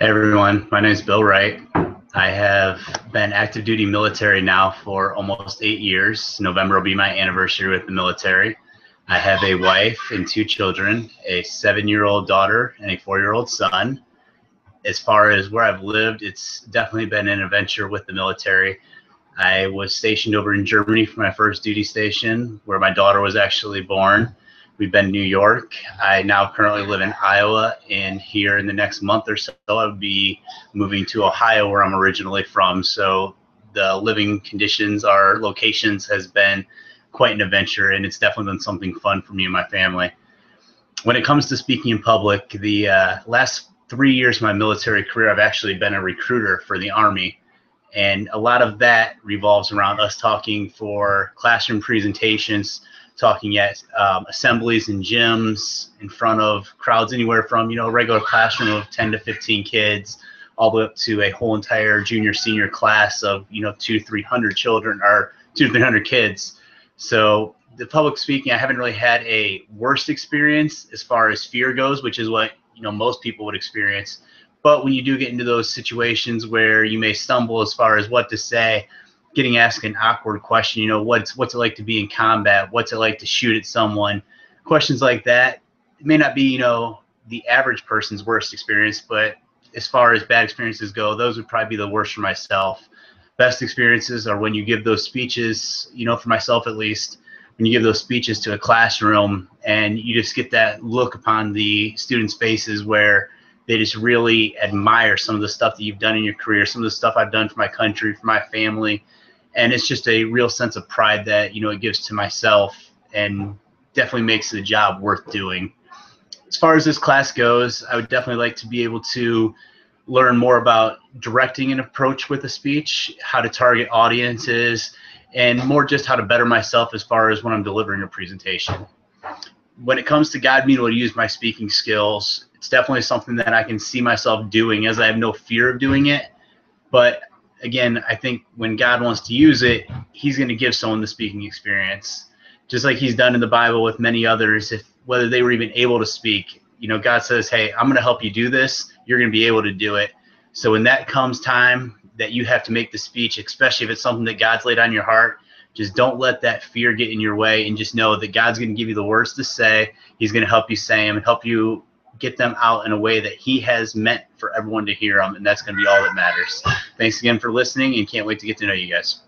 Hey everyone, my name is Bill Wright. I have been active duty military now for almost 8 years. November will be my anniversary with the military. I have a wife and two children, a 7-year-old daughter and a 4-year-old son. As far as where I've lived, it's definitely been an adventure with the military. I was stationed over in Germany for my first duty station, where my daughter was actually born. We've been in New York. I now currently live in Iowa, and here in the next month or so, I'll be moving to Ohio, where I'm originally from. So the living conditions, our locations, has been quite an adventure, and it's definitely been something fun for me and my family. When it comes to speaking in public, the last 3 years of my military career, I've actually been a recruiter for the Army. And a lot of that revolves around us talking for classroom presentations, talking at assemblies and gyms in front of crowds anywhere from, a regular classroom of 10 to 15 kids, all the way up to a whole entire junior senior class of, 200-300 children or 200-300 kids. So the public speaking, I haven't really had a worst experience as far as fear goes, which is what, most people would experience. But when you do get into those situations where you may stumble as far as what to say, getting asked an awkward question, what's it like to be in combat? What's it like to shoot at someone? Questions like that, it may not be, the average person's worst experience, but as far as bad experiences go, those would probably be the worst for myself. Best experiences are when you give those speeches, for myself at least, when you give those speeches to a classroom and you just get that look upon the students' faces where they just really admire some of the stuff that you've done in your career, some of the stuff I've done for my country, for my family. And it's just a real sense of pride that, it gives to myself and definitely makes the job worth doing. As far as this class goes, I would definitely like to be able to learn more about directing an approach with a speech, how to target audiences, and more just how to better myself as far as when I'm delivering a presentation. When it comes to God being able to use my speaking skills, it's definitely something that I can see myself doing, as I have no fear of doing it. But again, I think when God wants to use it, he's going to give someone the speaking experience, just like he's done in the Bible with many others. If whether they were even able to speak, God says, hey, I'm going to help you do this. You're going to be able to do it. So when that comes time that you have to make the speech, especially if it's something that God's laid on your heart, just don't let that fear get in your way, and just know that God's going to give you the words to say. He's going to help you say them and help you get them out in a way that he has meant for everyone to hear them, and that's going to be all that matters. Thanks again for listening, and can't wait to get to know you guys.